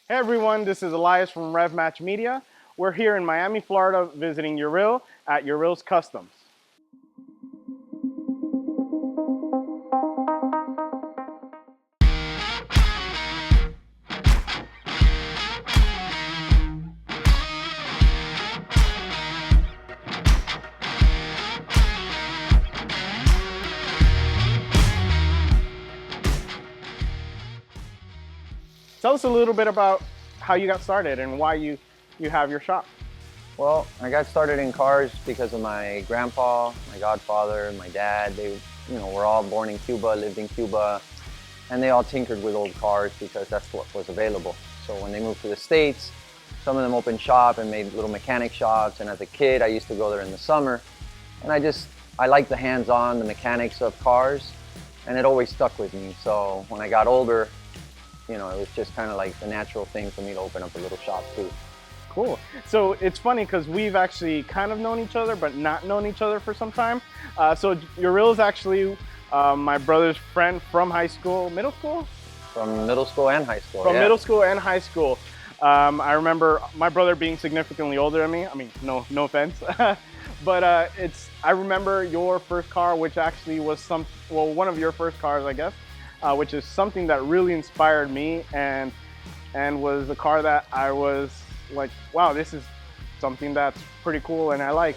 Hey everyone, this is Elias from RevMatch Media. We're here in Miami, Florida, visiting Yaril at Yaril's Customs. Tell us a little bit about how you got started and why you have your shop. Well, I got started in cars because of my grandpa, my godfather, my dad. They, were all born in Cuba, lived in Cuba, and they all tinkered with old cars because that's what was available. So when they moved to the States, some of them opened shop and made little mechanic shops. And as a kid, I used to go there in the summer. And I liked the hands-on, the mechanics of cars, and it always stuck with me. So when I got older, it was just kind of like the natural thing for me to open up a little shop too. Cool. So it's funny because we've actually kind of known each other, but not known each other for some time. So Yaril is actually my brother's friend from high school, middle school? From middle school and high school. From middle school and high school. I remember my brother being significantly older than me. I mean, no offense. But I remember your first car, which actually was one of your first cars, I guess, which is something that really inspired me and was a car that I was like, wow, this is something that's pretty cool and I like.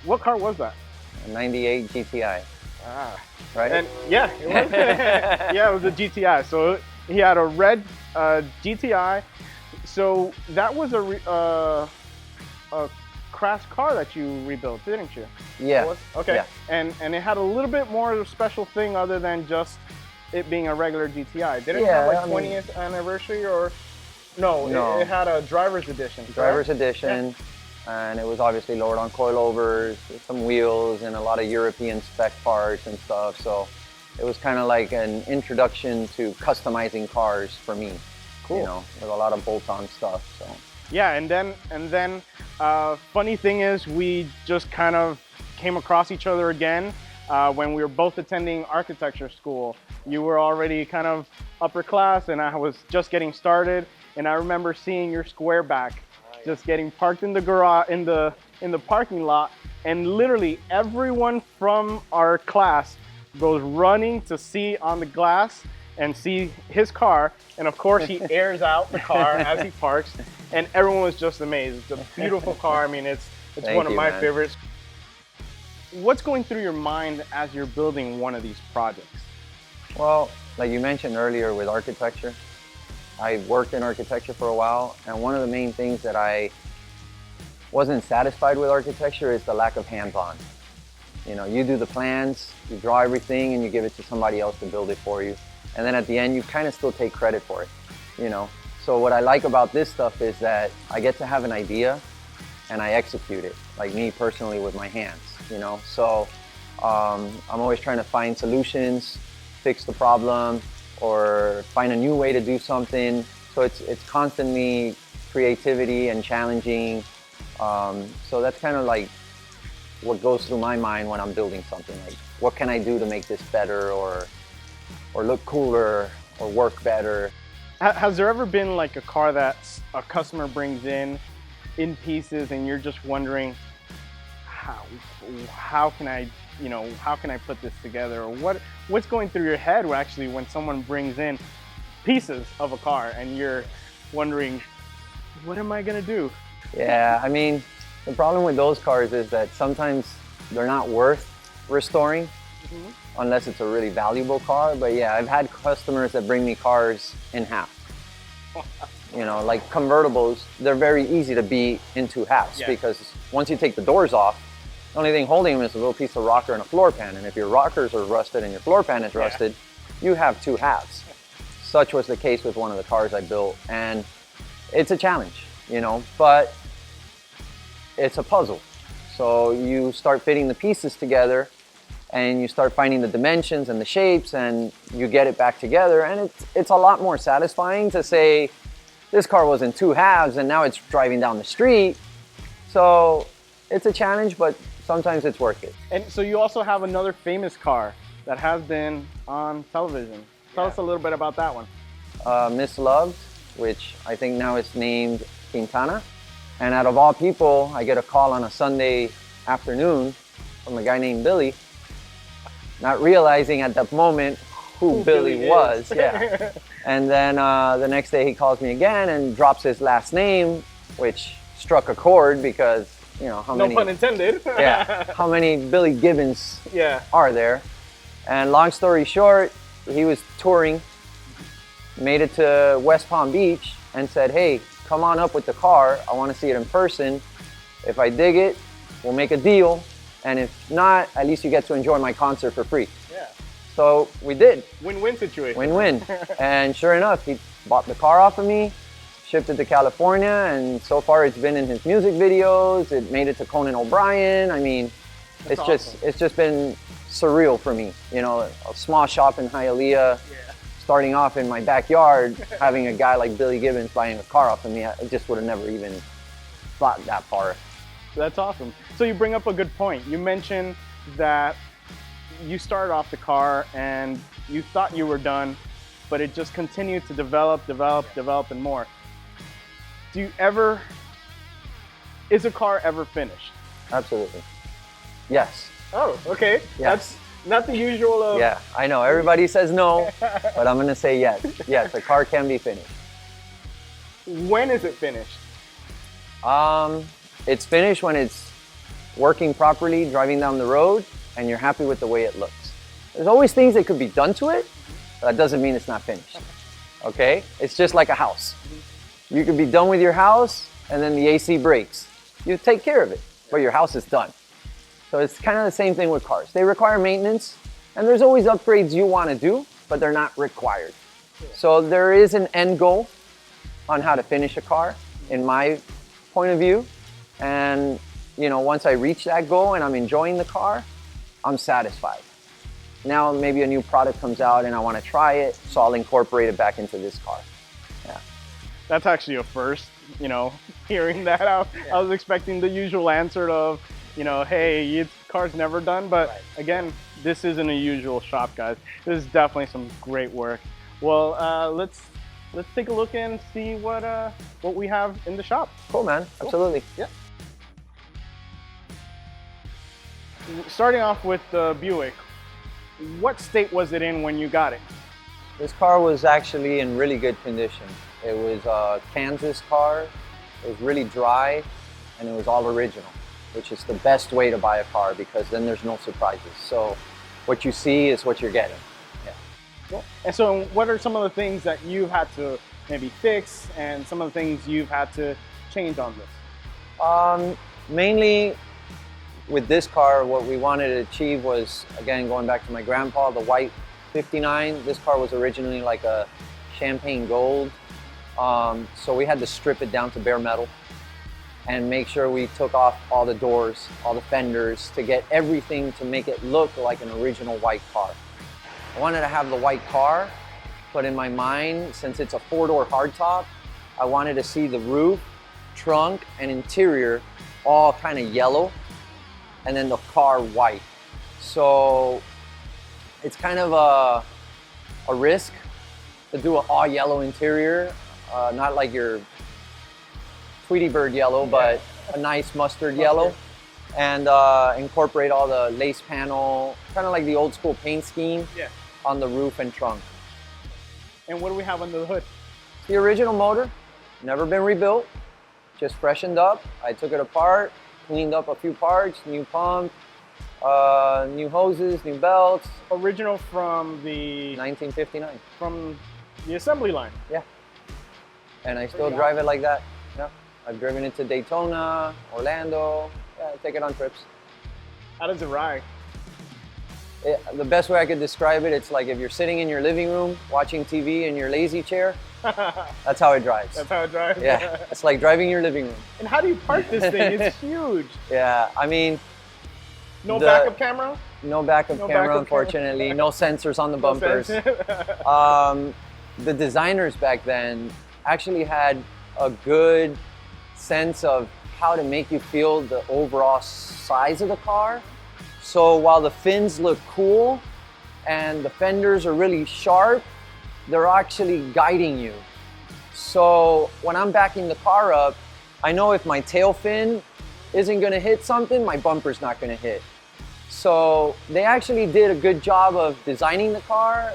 What car was that? A 98 GTi. Ah. Right? And yeah, it was. Yeah, it was a GTI. So he had a red GTI. So that was a crash car that you rebuilt, didn't you? Yeah. Okay. Yeah. And it had a little bit more of a special thing other than just it being a regular GTI. Did it Yeah, have like 20th anniversary or? No. It had a driver's edition. Driver's edition. Yeah. And it was obviously lowered on coilovers, some wheels, and a lot of European spec parts and stuff. So it was kind of like an introduction to customizing cars for me. Cool. With a lot of bolt-on stuff. So. Yeah, and then funny thing is we just kind of came across each other again when we were both attending architecture school. You were already kind of upper class and I was just getting started, and I remember seeing your Squareback just getting parked in the garage, in the parking lot, and literally everyone from our class goes running to see on the glass and see his car, and of course he airs out the car as he parks, and everyone was just amazed. It's a beautiful car. I mean, it's one of my favorites. What's going through your mind as you're building one of these projects? Well, like you mentioned earlier with architecture, I worked in architecture for a while, and one of the main things that I wasn't satisfied with architecture is the lack of hands-on. You do the plans, you draw everything, and you give it to somebody else to build it for you. And then at the end, you kind of still take credit for it, So what I like about this stuff is that I get to have an idea and I execute it, like me personally with my hands, So I'm always trying to find solutions, fix the problem, or find a new way to do something. So it's constantly creativity and challenging. So that's kind of like what goes through my mind when I'm building something. Like, what can I do to make this better, or look cooler, or work better? Has there ever been like a car that a customer brings in pieces and you're just wondering how can I put this together, or what's going through your head when someone brings in pieces of a car and you're wondering, what am I gonna do? Yeah, I mean, the problem with those cars is that sometimes they're not worth restoring. Unless it's a really valuable car. But yeah, I've had customers that bring me cars in half. Like convertibles, they're very easy to be in two halves because once you take the doors off, the only thing holding them is a little piece of rocker and a floor pan. And if your rockers are rusted and your floor pan is rusted, you have two halves. Such was the case with one of the cars I built. And it's a challenge, but it's a puzzle. So you start fitting the pieces together, and you start finding the dimensions and the shapes, and you get it back together, and it's a lot more satisfying to say this car was in two halves and now it's driving down the street. So it's a challenge, but sometimes it's worth it. And so you also have another famous car that has been on television. Tell us a little bit about that one. Misloved which I think now it's named Quintana. And out of all people, I get a call on a Sunday afternoon from a guy named Billy, not realizing at that moment who Billy was. Yeah. And then the next day he calls me again and drops his last name, which struck a chord because, you know, how many... No pun intended. Yeah. How many Billy Gibbons yeah. are there? And long story short, he was touring, made it to West Palm Beach and said, hey, come on up with the car. I want to see it in person. If I dig it, we'll make a deal. And if not, at least you get to enjoy my concert for free. Yeah. So we did. Win-win situation. Win-win. And sure enough, he bought the car off of me, shipped it to California, and so far it's been in his music videos. It made it to Conan O'Brien. I mean, That's awesome. it's just been surreal for me. You know, a small shop in Hialeah, starting off in my backyard, having a guy like Billy Gibbons buying a car off of me. I just would have never even thought that far. That's awesome. So you bring up a good point. You mentioned that you started off the car and you thought you were done, but it just continued to develop and more. Is a car ever finished? Absolutely. Yes. Oh, okay. Yes. That's not the usual of... Yeah, I know. Everybody says no, but I'm going to say yes. Yes, a car can be finished. When is it finished? It's finished when it's working properly, driving down the road, and you're happy with the way it looks. There's always things that could be done to it, but that doesn't mean it's not finished. Okay? It's just like a house. You could be done with your house, and then the AC breaks. You take care of it, but your house is done. So it's kind of the same thing with cars. They require maintenance, and there's always upgrades you want to do, but they're not required. So there is an end goal on how to finish a car, in my point of view. And, you know, once I reach that goal and I'm enjoying the car, I'm satisfied. Now maybe a new product comes out and I want to try it, so I'll incorporate it back into this car. Yeah. That's actually a first, you know, hearing that out. I was expecting the usual answer of, you know, hey, your car's never done, but again, this isn't a usual shop, guys. This is definitely some great work. Well, let's take a look and see what we have in the shop. Cool, man. Absolutely. Yeah. Starting off with the Buick, what state was it in when you got it? This car was actually in really good condition. It was a Kansas car. It was really dry, and it was all original, which is the best way to buy a car because then there's no surprises. So what you see is what you're getting. Yeah. Cool. And so what are some of the things that you've had to maybe fix and some of the things you've had to change on this? Mainly with this car, what we wanted to achieve was, again, going back to my grandpa, the white 59. This car was originally like a champagne gold. So we had to strip it down to bare metal and make sure we took off all the doors, all the fenders to get everything to make it look like an original white car. I wanted to have the white car, but in my mind, since it's a four-door hardtop, I wanted to see the roof, trunk, and interior all kind of yellow, and then the car white. So it's kind of a risk to do an all yellow interior, not like your Tweety Bird yellow, but a nice mustard yellow, and incorporate all the lace panel, kind of like the old school paint scheme on the roof and trunk. And what do we have under the hood? It's the original motor, never been rebuilt, just freshened up. I took it apart, cleaned up a few parts, new pump, new hoses, new belts. Original from the... 1959. From the assembly line. Yeah. And I still drive it like that. Yeah. I've driven it to Daytona, Orlando. Yeah, I take it on trips. How does it ride? The best way I could describe it, it's like if you're sitting in your living room watching TV in your lazy chair, that's how it drives. That's how it drives? Yeah, it's like driving your living room. And how do you park this thing? It's huge. Yeah, I mean... No backup camera? No backup camera, unfortunately. No sensors on the bumpers. The designers back then actually had a good sense of how to make you feel the overall size of the car. So while the fins look cool and the fenders are really sharp, they're actually guiding you. So when I'm backing the car up, I know if my tail fin isn't gonna hit something, my bumper's not gonna hit. So they actually did a good job of designing the car.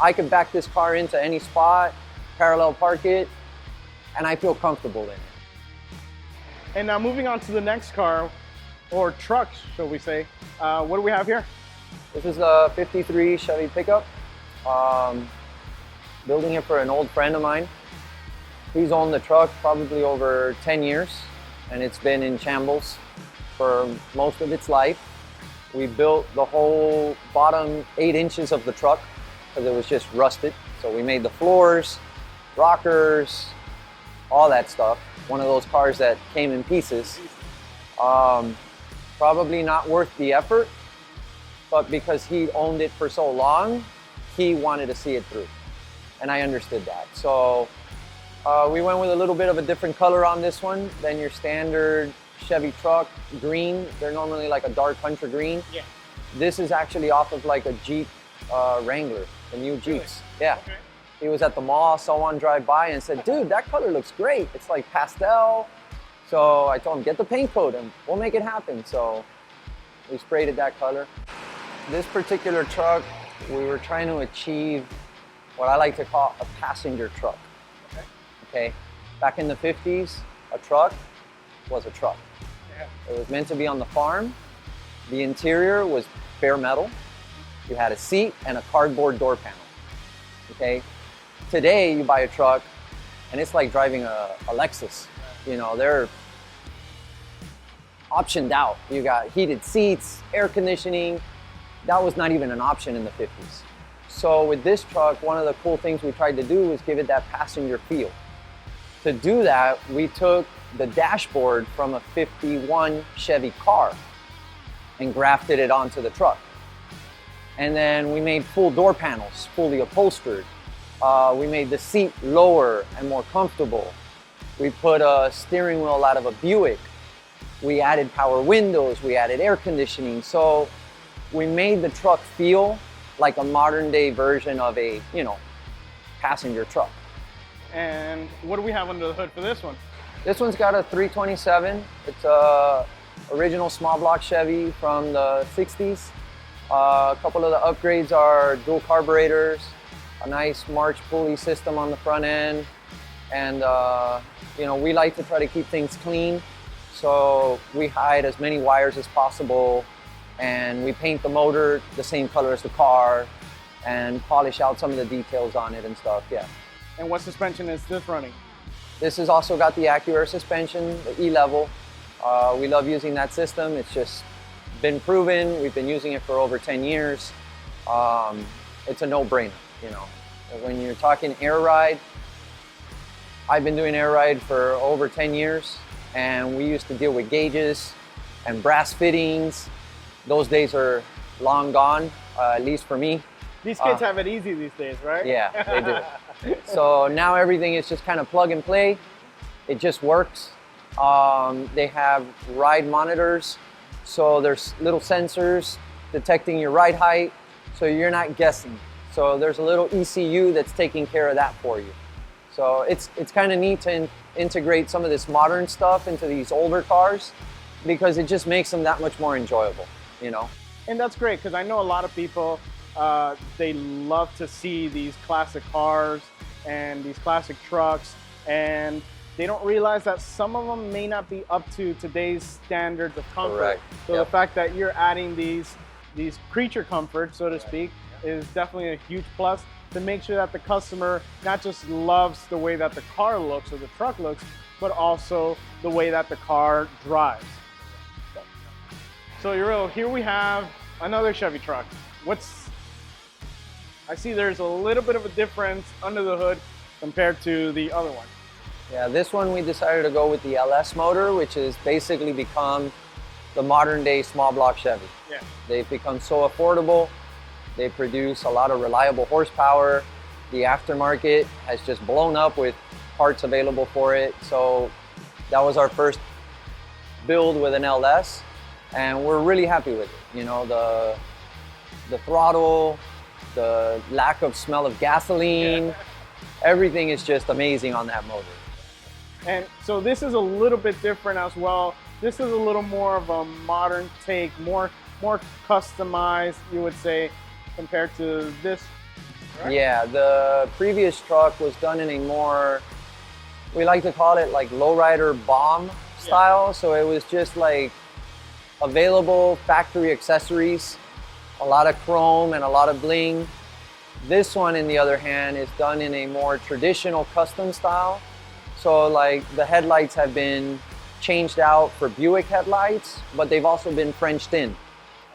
I could back this car into any spot, parallel park it, and I feel comfortable in it. And now moving on to the next car, or truck, shall we say. What do we have here? This is a 53 Chevy pickup. Building it for an old friend of mine. He's owned the truck probably over 10 years, and it's been in shambles for most of its life. We built the whole bottom 8 inches of the truck because it was just rusted. So we made the floors, rockers, all that stuff. One of those cars that came in pieces. Probably not worth the effort, but because he owned it for so long, he wanted to see it through. And I understood that. So we went with a little bit of a different color on this one than your standard Chevy truck green. They're normally like a dark hunter green. Yeah. This is actually off of like a Jeep Wrangler, the new Jeeps. Really? Yeah. Okay. He was at the mall, saw one drive by and said, dude, that color looks great. It's like pastel. So I told him, get the paint coat and we'll make it happen. So we sprayed it that color. This particular truck, we were trying to achieve what I like to call a passenger truck. Okay. Back in the 50s, a truck was a truck. Yeah. It was meant to be on the farm. The interior was bare metal. You had a seat and a cardboard door panel. Okay. Today, you buy a truck and it's like driving a Lexus. You know, they're optioned out. You got heated seats, air conditioning. That was not even an option in the 50s. So with this truck, one of the cool things we tried to do was give it that passenger feel. To do that, we took the dashboard from a 51 Chevy car and grafted it onto the truck. And then we made full door panels, fully upholstered. We made the seat lower and more comfortable. We put a steering wheel out of a Buick. We added power windows, we added air conditioning. So we made the truck feel like a modern day version of a, you know, passenger truck. And what do we have under the hood for this one? This one's got a 327. It's a original small block Chevy from the 60s. A couple of the upgrades are dual carburetors, a nice March pulley system on the front end, and you know, we like to try to keep things clean, so we hide as many wires as possible, and we paint the motor the same color as the car, and polish out some of the details on it and stuff. Yeah. And what suspension is this running? This has also got the AccuAir suspension, the E-Level. We love using that system. It's just been proven. We've been using it for over 10 years. It's a no-brainer, you know. When you're talking air ride, I've been doing air ride for over 10 years, and we used to deal with gauges and brass fittings. Those days are long gone, at least for me. These kids have it easy these days, right? Yeah, they do. So now everything is just kind of plug and play. It just works. They have ride monitors. So there's little sensors detecting your ride height, so you're not guessing. So there's a little ECU that's taking care of that for you. So it's kind of neat to integrate some of this modern stuff into these older cars, because it just makes them that much more enjoyable, you know? And that's great, because I know a lot of people, they love to see these classic cars and these classic trucks, and they don't realize that some of them may not be up to today's standards of comfort. Correct. So the fact that you're adding these creature comforts, so to speak, is definitely a huge plus to make sure that the customer not just loves the way that the car looks or the truck looks, but also the way that the car drives. So Yaril, here we have another Chevy truck. I see there's a little bit of a difference under the hood compared to the other one. Yeah, this one we decided to go with the LS motor, which has basically become the modern day small block Chevy. Yeah. They've become so affordable. They produce a lot of reliable horsepower. The aftermarket has just blown up with parts available for it. So that was our first build with an LS, and we're really happy with it. You know, the throttle, the lack of smell of gasoline, Everything is just amazing on that motor. And so this is a little bit different as well. This is a little more of a modern take, more customized, you would say, compared to this, right? Yeah, the previous truck was done in a more, we like to call it like lowrider bomb style. So it was just like available factory accessories, a lot of chrome and a lot of bling. This one, on the other hand, is done in a more traditional custom style. So like the headlights have been changed out for Buick headlights, but they've also been Frenched in.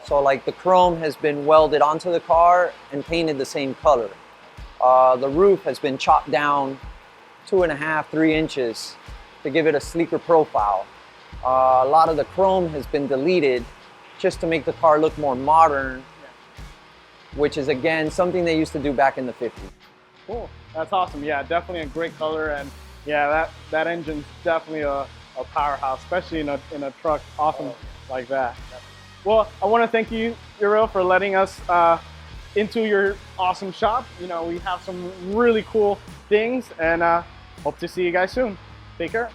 So like the chrome has been welded onto the car and painted the same color. The roof has been chopped down 2.5, 3 inches to give it a sleeker profile. A lot of the chrome has been deleted just to make the car look more modern, which is again something they used to do back in the 50s. Cool, that's awesome. Yeah, definitely a great color, and yeah, that engine's definitely a powerhouse, especially in a truck awesome like that. Well, I want to thank you, Yaril, for letting us into your awesome shop. You know, we have some really cool things, and hope to see you guys soon. Take care.